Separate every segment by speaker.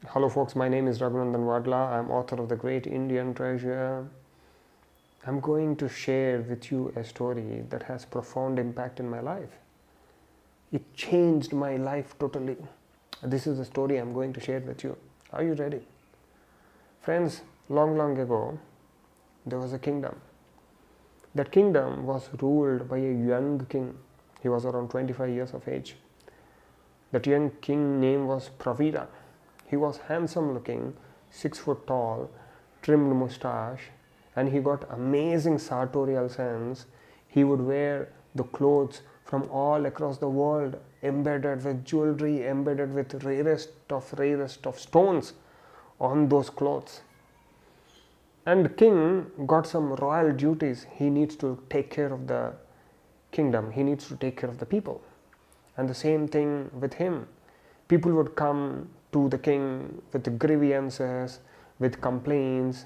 Speaker 1: Hello folks, my name is Raghunandan Vadla. I'm author of The Great Indian Treasure. I'm going to share with you a story that has profound impact in my life. It changed my life totally. This is the story I'm going to share with you. Are you ready? Friends, long ago, there was a kingdom. That kingdom was ruled by a young king. He was around 25 years of age. That young king name was Pravira. He was handsome looking, 6 foot tall, trimmed mustache, and he got amazing sartorial sense. He would wear the clothes from all across the world, embedded with jewelry, embedded with rarest of stones on those clothes. And king got some royal duties. He needs to take care of the kingdom. He needs to take care of the people. And the same thing with him. People would come to the king with grievances, with complaints,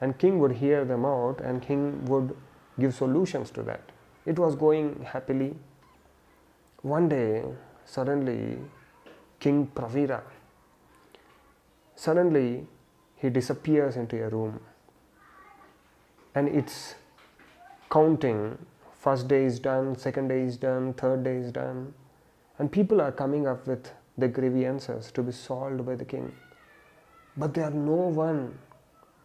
Speaker 1: and king would hear them out and king would give solutions to that. It was going happily. One day, suddenly, King Pravira, suddenly he disappears into a room and it's counting. First day is done, second day is done, third day is done, and people are coming up with the grievances to be solved by the king, but there are no one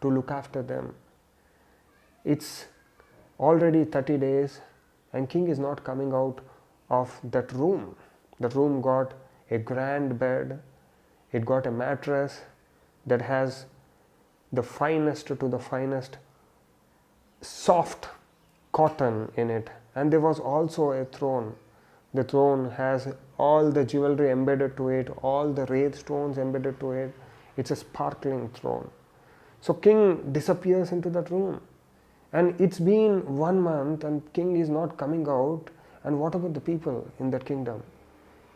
Speaker 1: to look after them. It's already 30 days and king is not coming out of that room. That room got a grand bed, it got a mattress that has the finest to the finest soft cotton in it, and there was also a throne. The throne has all the jewelry embedded to it, all the red stones embedded to it. It's a sparkling throne. So king disappears into that room, and it's been 1 month and king is not coming out. And what about the people in that kingdom?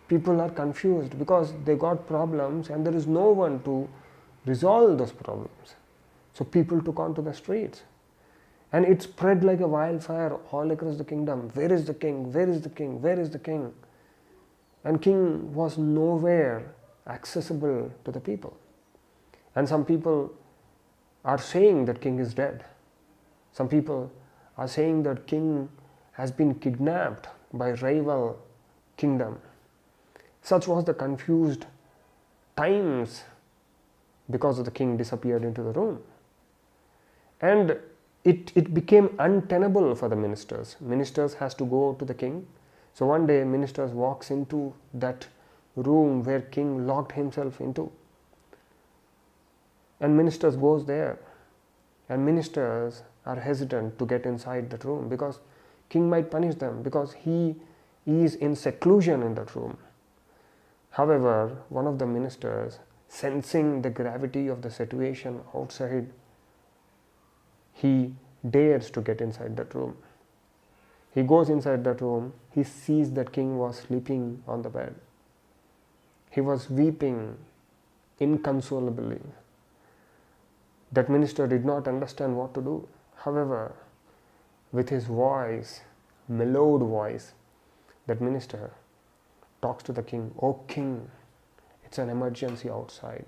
Speaker 1: People are confused because they got problems and there is no one to resolve those problems. So people took on to the streets. And it spread like a wildfire all across the kingdom. Where is the king? Where is the king? Where is the king? And king was nowhere accessible to the people. And some people are saying that king is dead. Some people are saying that king has been kidnapped by rival kingdom. Such was the confused times because of the king disappeared into the room. And it became untenable for the ministers. Ministers has to go to the king. So one day ministers walks into that room where king locked himself into. And ministers goes there. And ministers are hesitant to get inside that room because king might punish them because he is in seclusion in that room. However, one of the ministers, sensing the gravity of the situation outside, he dares to get inside that room. He goes inside that room. He sees that king was sleeping on the bed. He was weeping inconsolably. That minister did not understand what to do. However, with his voice, mellowed voice, that minister talks to the king. "Oh king, it's an emergency outside.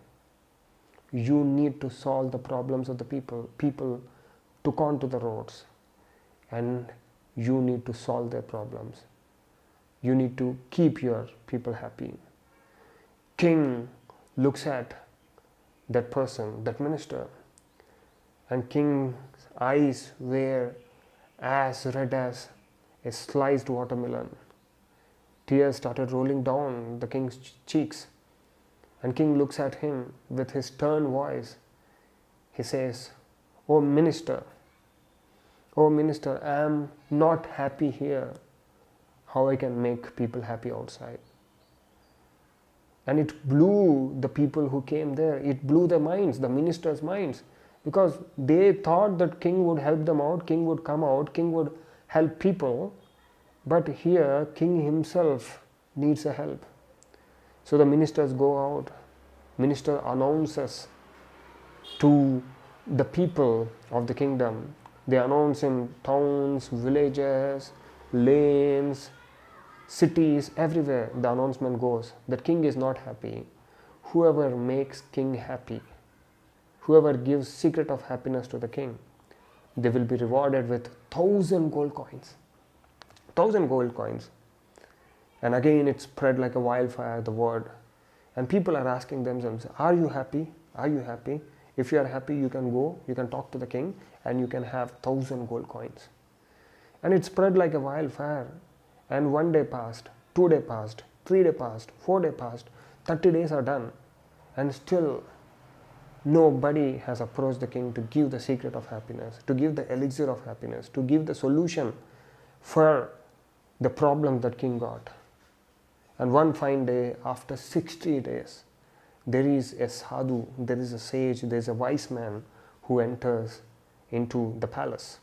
Speaker 1: You need to solve the problems of the people. People took on to the roads and you need to solve their problems. You need to keep your people happy." King looks at that person, that minister, and king's eyes were as red as a sliced watermelon. Tears started rolling down the king's cheeks, and king looks at him with his stern voice. He says, "Oh minister, I am not happy here. How I can make people happy outside?" And it blew the people who came there. It blew their minds, the ministers' minds, because they thought that king would help them out, king would come out, king would help people. But here, king himself needs a help. So the ministers go out. Minister announces to the people of the kingdom. They announce in towns, villages, lanes, cities, everywhere the announcement goes that king is not happy. whoever makes king happy, whoever gives secret of happiness to the king, they will be rewarded with 1,000 gold coins. 1,000 gold coins. And again it spread like a wildfire, the word. And people are asking themselves, are you happy? Are you happy? If you are happy, you can go, you can talk to the king, and you can have 1,000 gold coins. And it spread like a wildfire. And 1 day passed, 2 days passed, 3 days passed, 4 days passed, 30 days are done. And still nobody has approached the king to give the secret of happiness, to give the elixir of happiness, to give the solution for the problem that king got. And one fine day, after 60 days, there is a sadhu, there is a sage, there is a wise man who enters into the palace.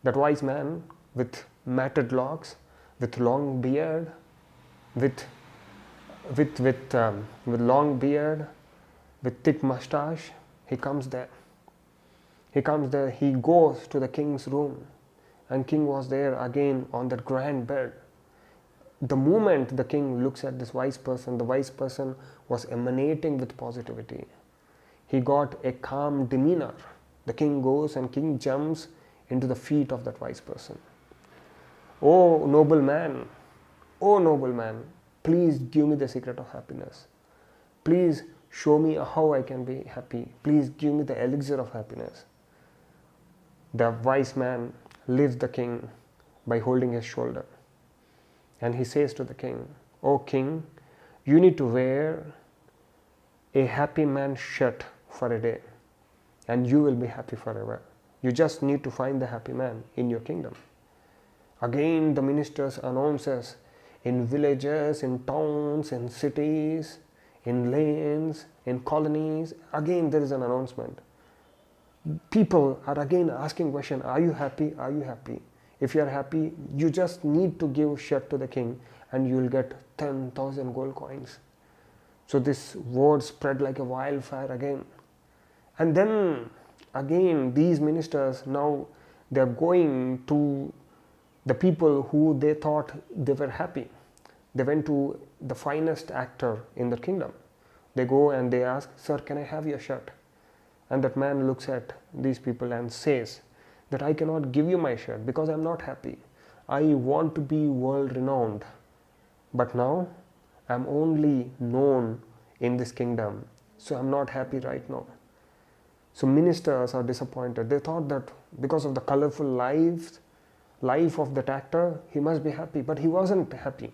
Speaker 1: That wise man with matted locks, with long beard, with long beard, with thick mustache, he comes there. He goes to the king's room, and king was there again on that grand bed. The moment the king looks at this wise person, the wise person was emanating with positivity. He got a calm demeanor. The king goes and king jumps into the feet of that wise person. Oh noble man, please give me the secret of happiness. Please show me how I can be happy. Please give me the elixir of happiness. The wise man lifts the king by holding his shoulder. And he says to the king, "Oh king, you need to wear a happy man's shirt for a day, and you will be happy forever. You just need to find the happy man in your kingdom." Again the ministers announces in villages, in towns, in cities, in lanes, in colonies. Again there is an announcement. People are again asking question, are you happy? Are you happy? If you are happy, you just need to give shirt to the king and you will get 10,000 gold coins. So this word spread like a wildfire again. And then again these ministers, now they are going to the people who they thought they were happy. They went to the finest actor in the kingdom. They go and they ask, "Sir, can I have your shirt?" And that man looks at these people and says that, "I cannot give you my shirt because I am not happy. I want to be world renowned. But now I am only known in this kingdom. So I am not happy right now." So ministers are disappointed. They thought that because of the colorful life of that actor, he must be happy. But he wasn't happy.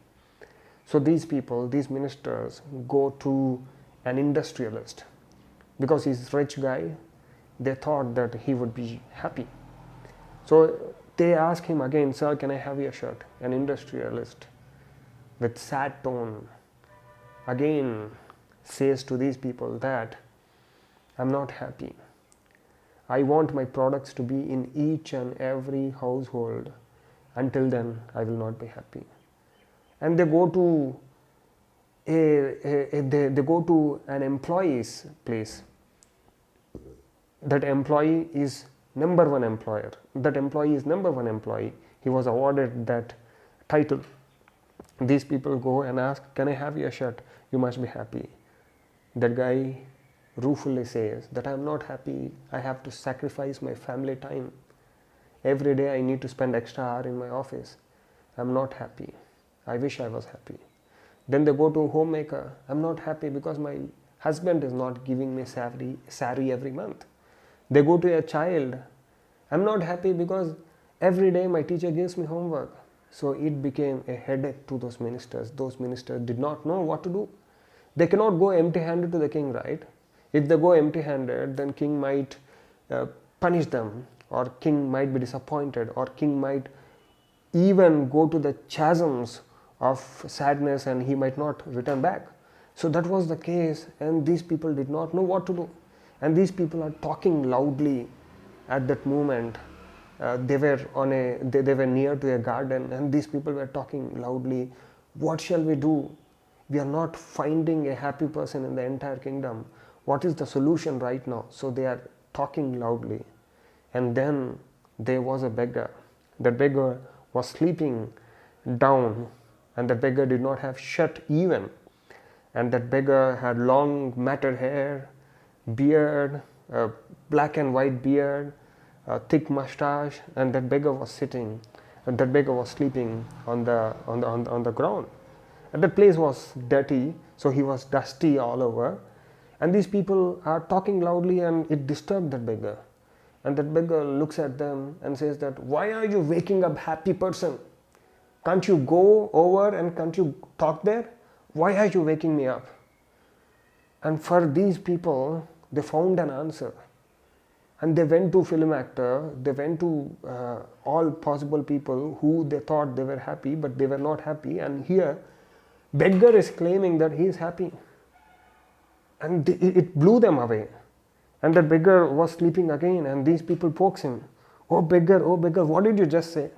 Speaker 1: So these people, these ministers, go to an industrialist. Because he's a rich guy, they thought that he would be happy. So they ask him again, "Sir, can I have your shirt?" An industrialist with sad tone again says to these people that, "I'm not happy. I want my products to be in each and every household. Until then, I will not be happy." And they go to they go to an employee's place. That employee is number one employer. That employee is number one employee. He was awarded that title. These people go and ask, "Can I have your shirt? You must be happy." That guy ruefully says that, "I am not happy. I have to sacrifice my family time. Every day I need to spend extra hour in my office. I am not happy. I wish I was happy." Then they go to a homemaker. "I'm not happy because my husband is not giving me salary every month." They go to a child. "I'm not happy because every day my teacher gives me homework." So it became a headache to those ministers. Those ministers did not know what to do. They cannot go empty-handed to the king, right? If they go empty-handed, then king might punish them, or king might be disappointed, or king might even go to the chasms of sadness and he might not return back. So that was the case, and these people did not know what to do. And these people are talking loudly at that moment. They were near to a garden, and these people were talking loudly. "What shall we do? We are not finding a happy person in the entire kingdom. What is the solution right now?" So they are talking loudly. And then there was a beggar. The beggar was sleeping down, and the beggar did not have shirt even. and that beggar had long matted hair, beard, black and white beard, a thick mustache, and that beggar was sitting, and that beggar was sleeping on the ground. And that place was dirty, so he was dusty all over. And these people are talking loudly, and it disturbed that beggar. And that beggar looks at them and says that, why are you waking up happy person? Can't you go over and can't you talk there? Why are you waking me up? And for these people, they found an answer. And they went to film actor, they went to all possible people who they thought they were happy, but they were not happy. And here, beggar is claiming that he is happy. And it blew them away. And that beggar was sleeping again, and these people pokes him. Oh beggar, what did you just say?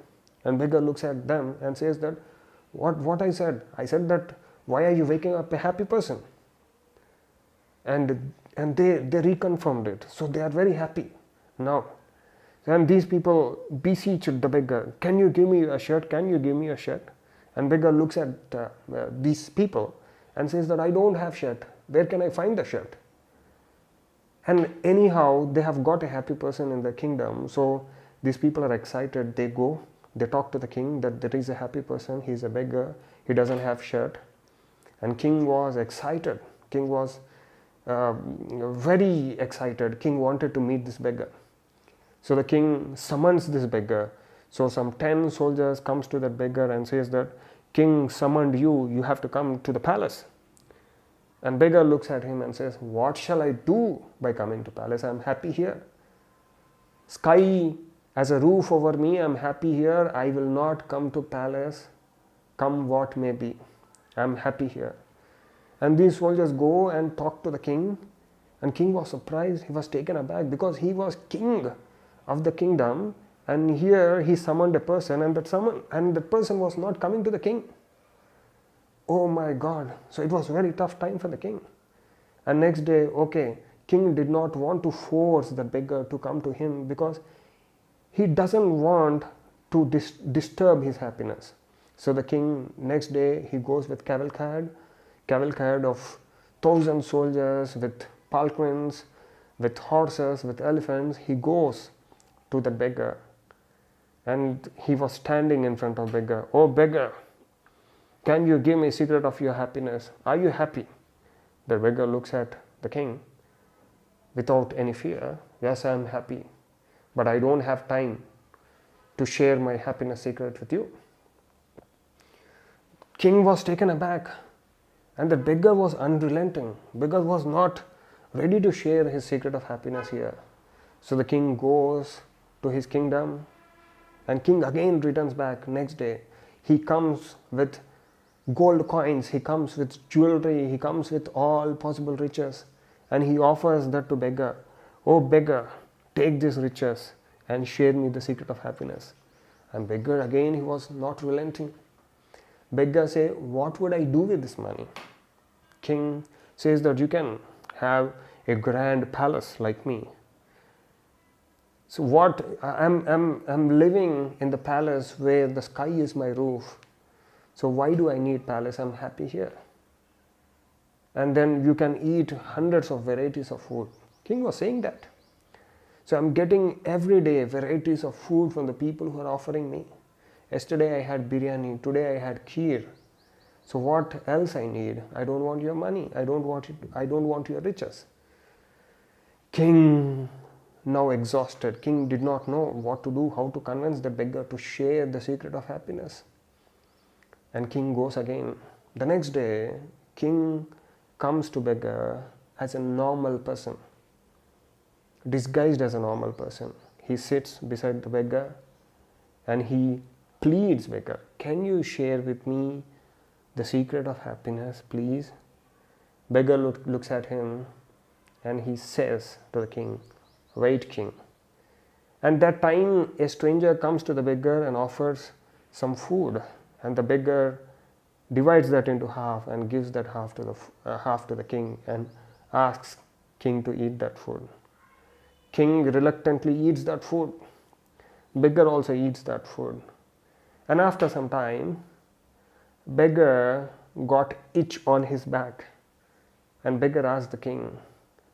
Speaker 1: And beggar looks at them and says that, what I said? I said that, why are you waking up a happy person? And they reconfirmed it. So they are very happy now. And these people beseeched the beggar, can you give me a shirt? Can you give me a shirt? And beggar looks at these people and says that I don't have shirt. Where can I find the shirt? And anyhow, they have got a happy person in the kingdom. So these people are excited. They go, they talk to the king that there is a happy person. He is a beggar. He doesn't have shirt. And king was excited. King was very excited. King wanted to meet this beggar. So the king summons this beggar. So some 10 soldiers comes to that beggar and says that king summoned you. You have to come to the palace. And beggar looks at him and says, what shall I do by coming to palace? I am happy here. Sky as a roof over me, I am happy here. I will not come to palace, come what may be. I am happy here. And these soldiers go and talk to the king. And king was surprised. He was taken aback because he was king of the kingdom. And here he summoned a person, and that person was not coming to the king. Oh my God. So it was a very tough time for the king. And next day, king did not want to force the beggar to come to him because he doesn't want to disturb his happiness. So the king, next day, he goes with cavalcade of 1,000 soldiers, with palanquins, with horses, with elephants. He goes to the beggar. And he was standing in front of beggar. Oh beggar, can you give me a secret of your happiness? Are you happy? The beggar looks at the king without any fear. Yes, I am happy, but I don't have time to share my happiness secret with you. King was taken aback, and the beggar was unrelenting. Beggar was not ready to share his secret of happiness here. So the king goes to his kingdom, and king again returns back next day. He comes with gold coins, he comes with jewelry, he comes with all possible riches, and he offers that to beggar. Oh beggar, take these riches and share me the secret of happiness. And beggar again, he was not relenting. Beggar say, what would I do with this money? King says that you can have a grand palace like me. So what I'm living in the palace where the sky is my roof. So why do I need palace? I'm happy here. And then you can eat hundreds of varieties of food. King was saying that. So I'm getting every day varieties of food from the people who are offering me. Yesterday I had biryani, today I had kheer. So what else I need? I don't want your money. I don't want your riches. King, now exhausted. King did not know what to do, how to convince the beggar to share the secret of happiness. And king goes again. The next day, king comes to beggar as a normal person, disguised as a normal person. He sits beside the beggar and he pleads beggar, can you share with me the secret of happiness, please? Beggar looks at him and he says to the king, wait, king. And that time a stranger comes to the beggar and offers some food, and the beggar divides that into half and gives that half to the king and asks king to eat that food. King reluctantly eats that food. Beggar also eats that food. And after some time, beggar got itch on his back. And beggar asked the king,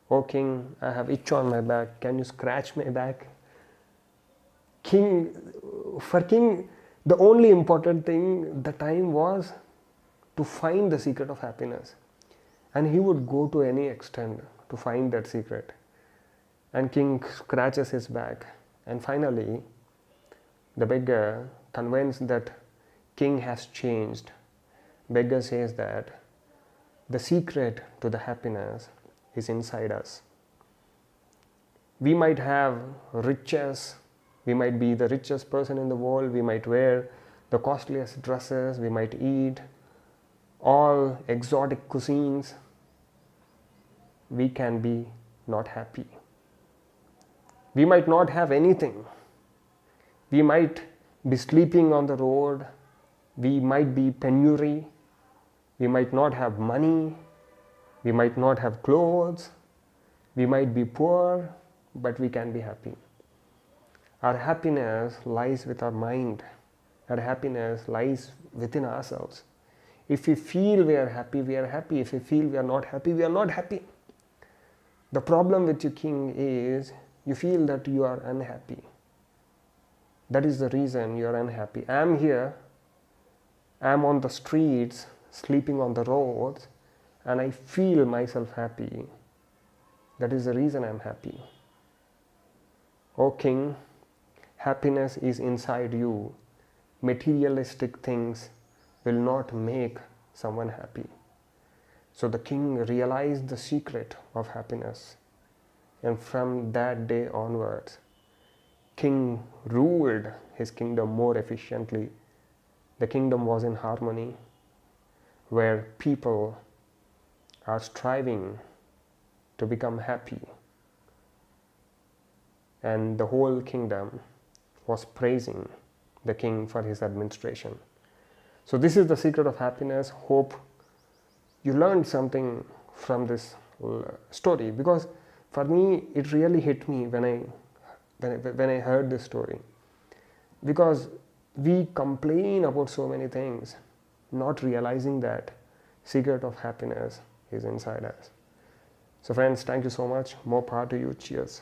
Speaker 1: "O king, I have itch on my back. Can you scratch my back?" For king, the only important thing the time was to find the secret of happiness. And he would go to any extent to find that secret. And king scratches his back. And finally, the beggar, convinced that king has changed, beggar says that the secret to the happiness is inside us. We might have riches, we might be the richest person in the world, we might wear the costliest dresses, we might eat all exotic cuisines. We can be not happy. We might not have anything. We might be sleeping on the road. We might be penury. We might not have money. We might not have clothes. We might be poor, but we can be happy. Our happiness lies with our mind. Our happiness lies within ourselves. If we feel we are happy, we are happy. If we feel we are not happy, we are not happy. The problem with you, king, is you feel that you are unhappy. That is the reason you are unhappy. I am here, I am on the streets, sleeping on the roads, and I feel myself happy. That is the reason I am happy. O king, happiness is inside you. Materialistic things will not make someone happy. So the king realized the secret of happiness. And from that day onwards, king ruled his kingdom more efficiently. The kingdom was in harmony, where people are striving to become happy. And the whole kingdom was praising the king for his administration. So this is the secret of happiness. Hope you learned something from this story, because for me it really hit me when I heard this story, because we complain about so many things, not realizing that secret of happiness is inside us. So friends, thank you so much. More power to you. Cheers.